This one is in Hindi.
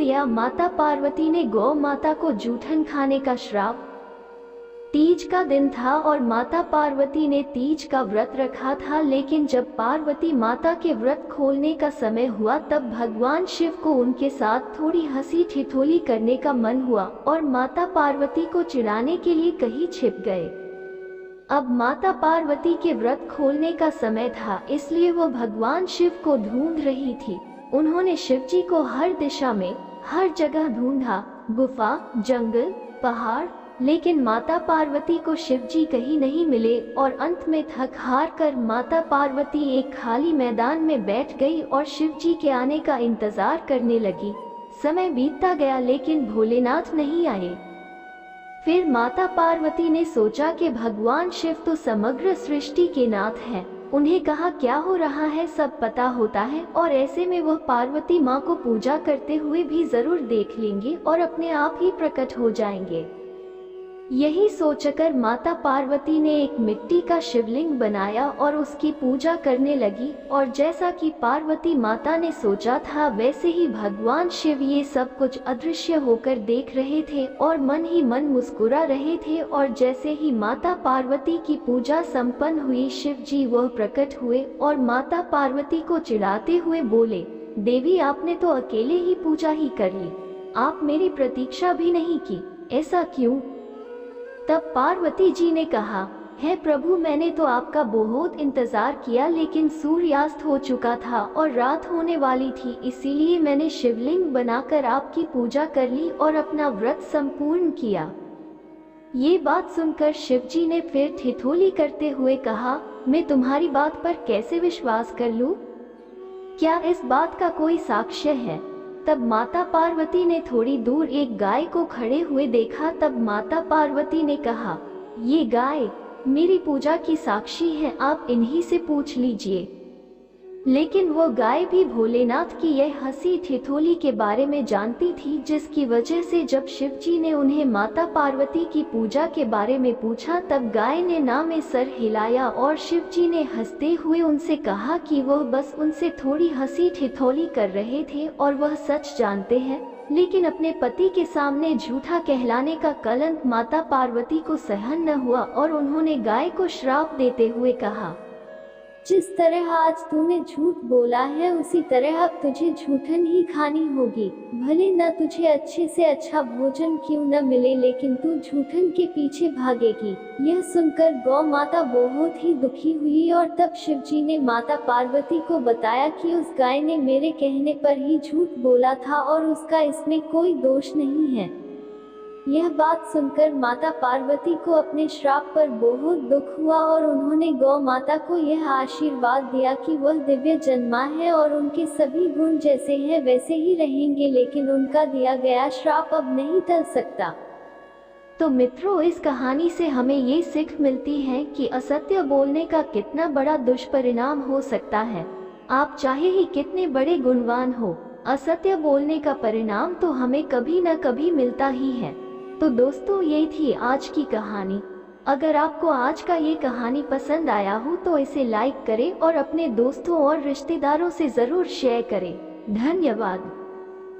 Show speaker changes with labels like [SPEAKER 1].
[SPEAKER 1] दिया माता पार्वती ने गौ माता को जूठन खाने का श्राप। तीज का दिन था और माता पार्वती ने तीज का व्रत रखा था, लेकिन जब पार्वती माता के व्रत खोलने का समय हुआ तब भगवान शिव को उनके साथ थोड़ी हंसी ठिठोली करने का मन हुआ और माता पार्वती को चिढ़ाने के लिए कहीं छिप गए। अब माता पार्वती के व्रत खोलने का समय था, इसलिए वो भगवान शिव को ढूंढ रही थी। उन्होंने शिव जी को हर दिशा में हर जगह ढूंढा, गुफा, जंगल, पहाड़, लेकिन माता पार्वती को शिव जी कहीं नहीं मिले और अंत में थक हार कर माता पार्वती एक खाली मैदान में बैठ गई और शिव जी के आने का इंतजार करने लगी। समय बीतता गया लेकिन भोलेनाथ नहीं आए। फिर माता पार्वती ने सोचा कि भगवान शिव तो समग्र सृष्टि के नाथ हैं, उन्हें कहाँ क्या हो रहा है सब पता होता है और ऐसे में वह पार्वती माँ को पूजा करते हुए भी जरूर देख लेंगे और अपने आप ही प्रकट हो जाएंगे। यही सोचकर माता पार्वती ने एक मिट्टी का शिवलिंग बनाया और उसकी पूजा करने लगी और जैसा कि पार्वती माता ने सोचा था वैसे ही भगवान शिव ये सब कुछ अदृश्य होकर देख रहे थे और मन ही मन मुस्कुरा रहे थे। और जैसे ही माता पार्वती की पूजा संपन्न हुई, शिव जी वह प्रकट हुए और माता पार्वती को चिढ़ाते हुए बोले, देवी आपने तो अकेले ही पूजा ही कर ली, आप मेरी प्रतीक्षा भी नहीं की, ऐसा क्यों? तब पार्वती जी ने कहा, हे प्रभु मैंने तो आपका बहुत इंतजार किया लेकिन सूर्यास्त हो चुका था और रात होने वाली थी, इसीलिए मैंने शिवलिंग बनाकर आपकी पूजा कर ली और अपना व्रत संपूर्ण किया। ये बात सुनकर शिव जी ने फिर ठिठोली करते हुए कहा, मैं तुम्हारी बात पर कैसे विश्वास कर लूं? क्या इस बात का कोई साक्ष्य है? तब माता पार्वती ने थोड़ी दूर एक गाय को खड़े हुए देखा। तब माता पार्वती ने कहा, ये गाय मेरी पूजा की साक्षी है, आप इन्हीं से पूछ लीजिए। लेकिन वो गाय भी भोलेनाथ की यह हंसी ठिठोली के बारे में जानती थी, जिसकी वजह से जब शिव जी ने उन्हें माता पार्वती की पूजा के बारे में पूछा तब गाय ने ना में सर हिलाया और शिव जी ने हंसते हुए उनसे कहा कि वह बस उनसे थोड़ी हंसी ठिठोली कर रहे थे और वह सच जानते हैं, लेकिन अपने पति के सामने झूठा कहलाने का कलंक माता पार्वती को सहन न हुआ और उन्होंने गाय को श्राप देते हुए कहा, जिस तरह आज तूने झूठ बोला है उसी तरह अब तुझे झूठन ही खानी होगी। भले न तुझे अच्छे से अच्छा भोजन क्यों न मिले, लेकिन तू झूठन के पीछे भागेगी। यह सुनकर गौ माता बहुत ही दुखी हुई और तब शिव जी ने माता पार्वती को बताया कि उस गाय ने मेरे कहने पर ही झूठ बोला था और उसका इसमें कोई दोष नहीं है। यह बात सुनकर माता पार्वती को अपने श्राप पर बहुत दुख हुआ और उन्होंने गौ माता को यह आशीर्वाद दिया कि वह दिव्य जन्मा है और उनके सभी गुण जैसे हैं वैसे ही रहेंगे, लेकिन उनका दिया गया श्राप अब नहीं टल सकता। तो मित्रों, इस कहानी से हमें ये सीख मिलती है कि असत्य बोलने का कितना बड़ा दुष्परिणाम हो सकता है। आप चाहे ही कितने बड़े गुणवान हो, असत्य बोलने का परिणाम तो हमें कभी न कभी मिलता ही है। तो दोस्तों, ये थी आज की कहानी। अगर आपको आज का ये कहानी पसंद आया हो तो इसे लाइक करें और अपने दोस्तों और रिश्तेदारों से जरूर शेयर करें। धन्यवाद।